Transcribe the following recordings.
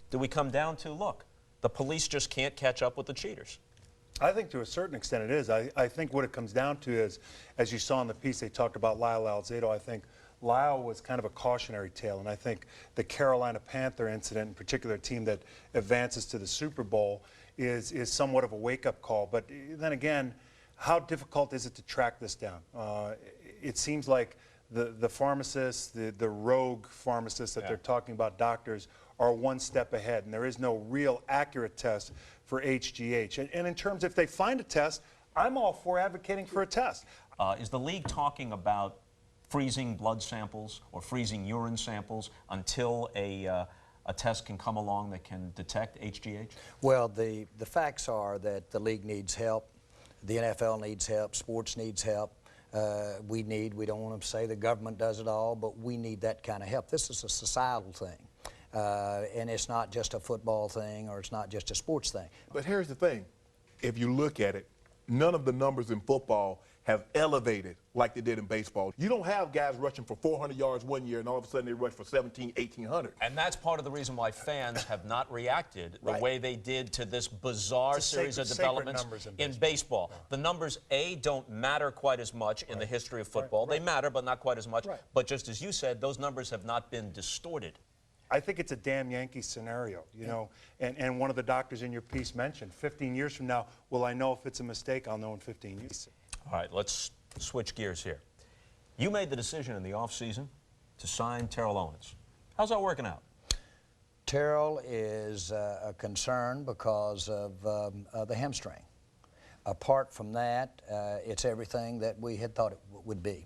do we come down to, look, the police just can't catch up with the cheaters? I think to a certain extent it is. I think what it comes down to is, as you saw in the piece, they talked about Lyle Alzado. I think Lyle was kind of a cautionary tale, and I think the Carolina Panther incident, in particular, a team that advances to the Super Bowl, is somewhat of a wake-up call. But then again, how difficult is it to track this down? It seems like the pharmacists, the rogue pharmacists that they're talking about, doctors, are one step ahead, and there is no real accurate test for HGH. And in terms, if they find a test, I'm all for advocating for a test. Is the league talking about freezing blood samples or freezing urine samples until a test can come along that can detect HGH? Well, the facts are that the league needs help, the NFL needs help, sports needs help. We don't want to say the government does it all, but we need that kind of help. This is a societal thing. And it's not just a football thing, or it's not just a sports thing. But here's the thing. If you look at it, none of the numbers in football have elevated like they did in baseball. You don't have guys rushing for 400 yards one year and all of a sudden they rush for 1,800. And that's part of the reason why fans have not reacted the way they did to this bizarre series of developments in baseball. Yeah. The numbers, A, don't matter quite as much in the history of football. They matter, but not quite as much. But just as you said, those numbers have not been distorted. I think it's a damn Yankee scenario, you know, and one of the doctors in your piece mentioned, 15 years from now, will I know if it's a mistake? I'll know in 15 years. All right, let's switch gears here. You made the decision in the offseason to sign Terrell Owens. How's that working out? Terrell is a concern because of the hamstring. Apart from that, it's everything that we had thought it would be.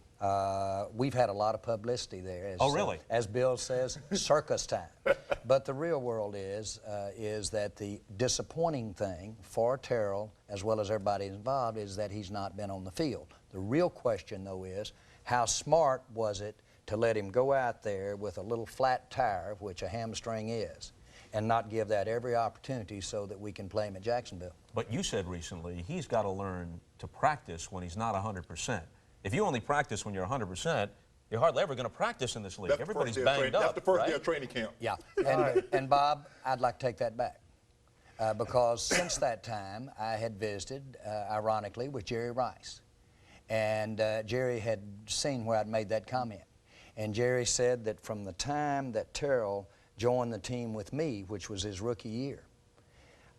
We've had a lot of publicity there. As Bill says, circus time. But the real world is that the disappointing thing for Terrell, as well as everybody involved, is that he's not been on the field. The real question, though, is how smart was it to let him go out there with a little flat tire, which a hamstring is, and not give that every opportunity so that we can play him at Jacksonville. But you said recently he's got to learn to practice when he's not 100%. If you only practice when you're 100%, you're hardly ever going to practice in this league. Everybody's banged up. That's the first day of training camp. Yeah. And Bob, I'd like to take that back. Because since that time, I had visited, ironically, with Jerry Rice. And Jerry had seen where I'd made that comment. And Jerry said that from the time that Terrell joined the team with me, which was his rookie year,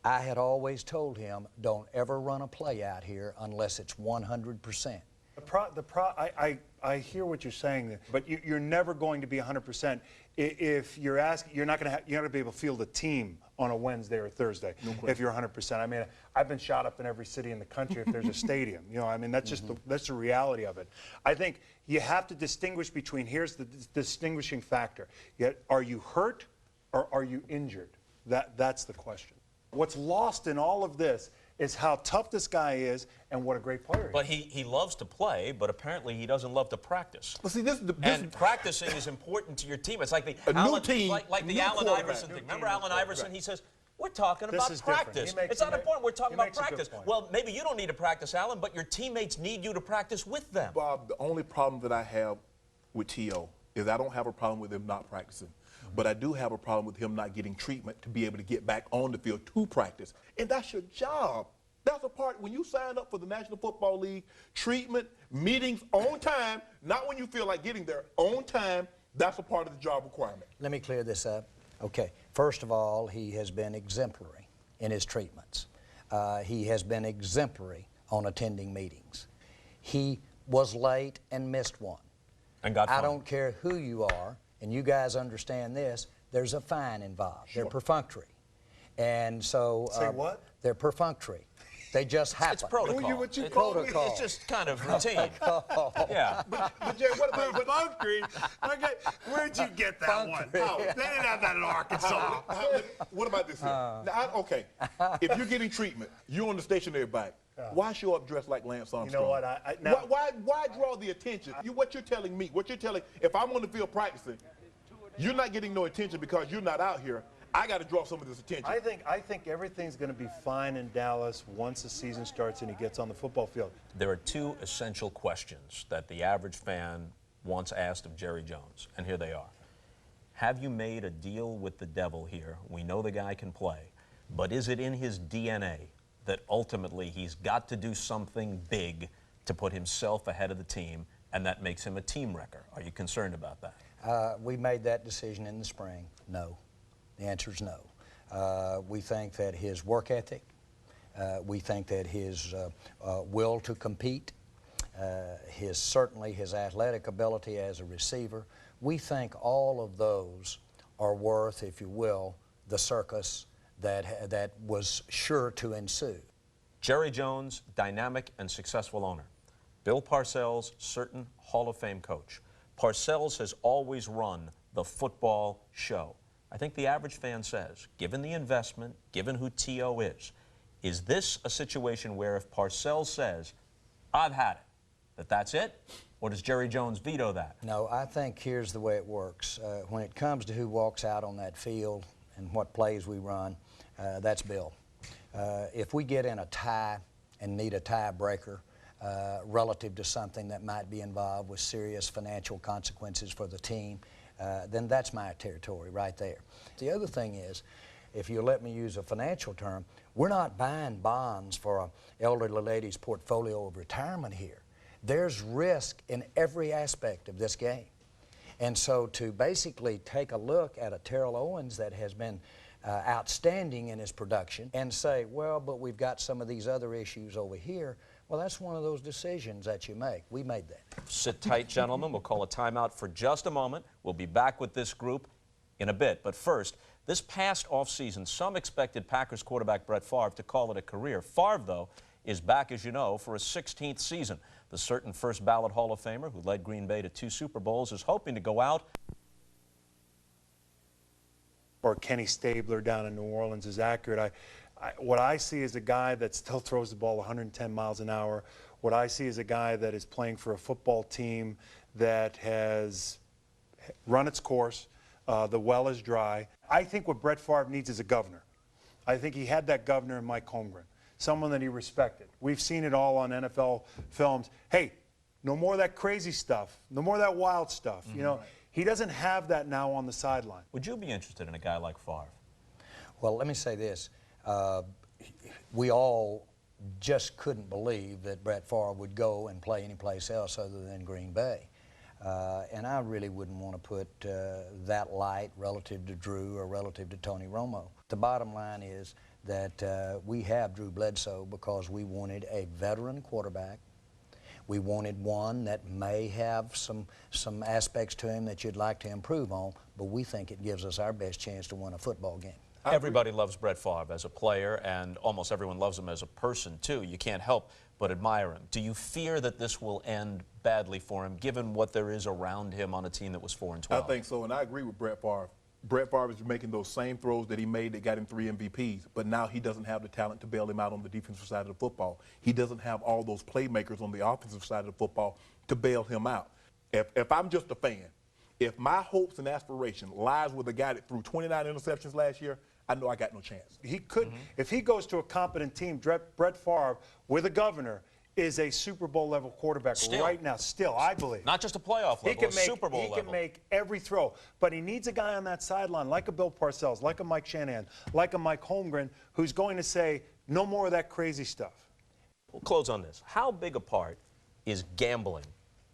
I had always told him, don't ever run a play out here unless it's 100%. I hear what you're saying, but you're never going to be 100%. If you're asking, you're not going to be able to field a team on a Wednesday or Thursday if you're 100%. I mean, I've been shot up in every city in the country if there's a stadium. You know, I mean, that's just that's the reality of it. I think you have to distinguish between, here's the distinguishing factor. Are you hurt or are you injured? That's the question. What's lost in all of this is how tough this guy is and what a great player he is. But he loves to play, but apparently he doesn't love to practice. Well, see, practicing is important to your team. It's like the Allen Iverson thing. Remember Allen Iverson? He says, we're talking about practice. It's not important. We're talking about practice. Well, maybe you don't need to practice, Allen, but your teammates need you to practice with them. Bob, the only problem that I have with T.O. is I don't have a problem with him not practicing. But I do have a problem with him not getting treatment to be able to get back on the field to practice. And that's your job. That's a part, when you sign up for the National Football League, treatment, meetings on time, not when you feel like getting there, on time, that's a part of the job requirement. Let me clear this up. Okay, first of all, he has been exemplary in his treatments. He has been exemplary on attending meetings. He was late and missed one. And got fined. I don't care who you are, and you guys understand this, there's a fine involved. Sure. They're perfunctory. And so... Say what? They're perfunctory. They just happen. It's protocol. What you protocol. It's just kind of routine. Yeah. But Jay, what about perfunctory? Okay, where'd you get that one? Oh, they didn't have that in Arkansas. What about this here? Now, okay, if you're getting treatment, you're on the stationary bike. Why show up dressed like Lance Armstrong? You know what? Why draw the attention? What you're telling me, if I'm on the field practicing, you're not getting no attention because you're not out here. I got to draw some of this attention. I think everything's going to be fine in Dallas once the season starts and he gets on the football field. There are two essential questions that the average fan wants asked of Jerry Jones, and here they are. have you made a deal with the devil here? We know the guy can play, but is it in his DNA that ultimately he's got to do something big to put himself ahead of the team, and that makes him a team wrecker? Are you concerned about that? We made that decision in the spring. No. The answer is no. We think that his work ethic, we think that his will to compete, certainly his athletic ability as a receiver, we think all of those are worth, if you will, the circus that was sure to ensue. Jerry Jones, dynamic and successful owner. Bill Parcells, certain Hall of Fame coach. Parcells has always run the football show. I think the average fan says, given the investment, given who T.O. is this a situation where if Parcells says, I've had it, that's it? Or does Jerry Jones veto that? No, I think here's the way it works. When it comes to who walks out on that field and what plays we run, that's Bill. If we get in a tie and need a tiebreaker relative to something that might be involved with serious financial consequences for the team, then that's my territory right there. The other thing is, if you let me use a financial term, we're not buying bonds for an elderly lady's portfolio of retirement here. There's risk in every aspect of this game. And so to basically take a look at a Terrell Owens that has been outstanding in his production and say, well, but we've got some of these other issues over here, well, that's one of those decisions that you make. We made that. Sit tight, gentlemen. We'll call a timeout for just a moment. We'll be back with this group in a bit. But first, this past offseason, some expected Packers quarterback Brett Favre to call it a career. Favre, though, is back, as you know, for a 16th season. The certain first ballot Hall of Famer who led Green Bay to 2 Super Bowls is hoping to go out. Or Kenny Stabler down in New Orleans is accurate. What I see is a guy that still throws the ball 110 miles an hour. What I see is a guy that is playing for a football team that has run its course. The well is dry. I think what Brett Favre needs is a governor. I think he had that governor in Mike Holmgren, someone that he respected. We've seen it all on NFL films. Hey, no more of that crazy stuff. No more of that wild stuff. You know, he doesn't have that now on the sideline. Would you be interested in a guy like Favre? Well, let me say this. We all just couldn't believe that Brett Favre would go and play anyplace else other than Green Bay. And I really wouldn't want to put that light relative to Drew or relative to Tony Romo. The bottom line is that we have Drew Bledsoe because we wanted a veteran quarterback. We wanted one that may have some aspects to him that you'd like to improve on, but we think it gives us our best chance to win a football game. Everybody loves Brett Favre as a player, and almost everyone loves him as a person, too. You can't help but admire him. Do you fear that this will end badly for him, given what there is around him on a team that was 4-12? I think so, and I agree with Brett Favre. Brett Favre is making those same throws that he made that got him 3 MVPs, but now he doesn't have the talent to bail him out on the defensive side of the football. He doesn't have all those playmakers on the offensive side of the football to bail him out. If I'm just a fan, if my hopes and aspiration lies with a guy that threw 29 interceptions last year, I know I got no chance. He could, if he goes to a competent team, Brett Favre with a governor is a Super Bowl level quarterback right now. Still, I believe. Not just a playoff level, a Super Bowl level. He can make every throw, but he needs a guy on that sideline like a Bill Parcells, like a Mike Shanahan, like a Mike Holmgren, who's going to say, no more of that crazy stuff. We'll close on this. How big a part is gambling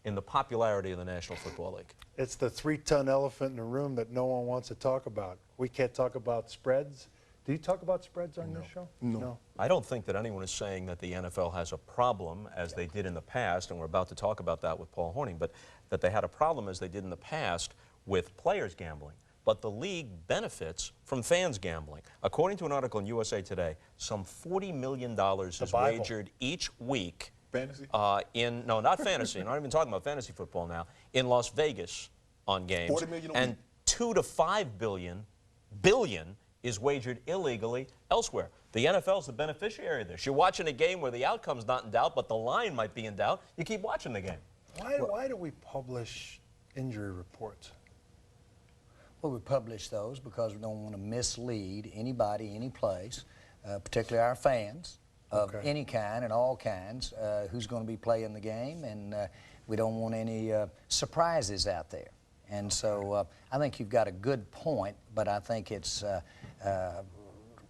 in the popularity of the National Football League? It's the 3-ton elephant in the room that no one wants to talk about. We can't talk about spreads. Do you talk about spreads on your show? No. I don't think that anyone is saying that the NFL has a problem, as they did in the past, and we're about to talk about that with Paul Horning, but that they had a problem, as they did in the past, with players gambling. But the league benefits from fans gambling. According to an article in USA Today, some $40 million is wagered each week. Fantasy? No, not fantasy. I'm not even talking about fantasy football now. In Las Vegas on games. 40 million a and week. 2 to 5 billion is wagered illegally elsewhere. The NFL is the beneficiary of this. You're watching a game where the outcome's not in doubt, but the line might be in doubt. You keep watching the game. Why do we publish injury reports? Well, we publish those because we don't want to mislead anybody, any place, particularly our fans of any kind and all kinds, who's going to be playing the game, and we don't want any surprises out there. And so I think you've got a good point, but I think it's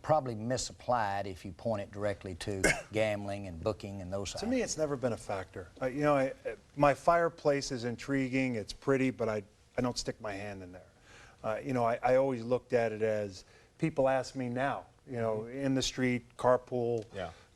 probably misapplied if you point it directly to gambling and booking and those. To me, it's never been a factor. You know, my fireplace is intriguing, it's pretty, but I don't stick my hand in there. You know, I always looked at it as people ask me now, you know, in the street, carpool,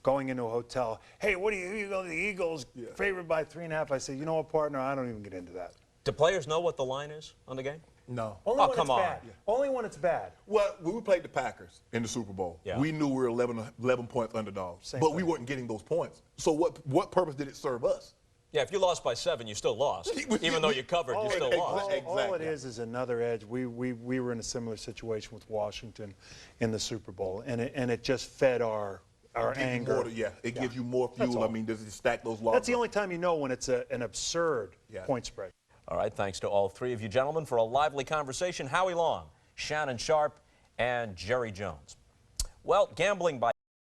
going into a hotel, hey, who you go to the Eagles, favored by 3.5. I say, you know what, partner, I don't even get into that. Do players know what the line is on the game? No. Only when come it's on. bad. Only when it's bad. Well, when we played the Packers in the Super Bowl, we knew we were 11 point underdogs, but we weren't getting those points. So what purpose did it serve us? Yeah, if you lost by 7, you still lost. Even though you covered, you still lost. All it is another edge. We were in a similar situation with Washington in the Super Bowl, and it just fed our anger. It gives you more fuel. I mean, does it stack those losses? That's the only time you know when it's an absurd point spread. All right, thanks to all three of you gentlemen for a lively conversation. Howie Long, Shannon Sharp, and Jerry Jones. Well, gambling by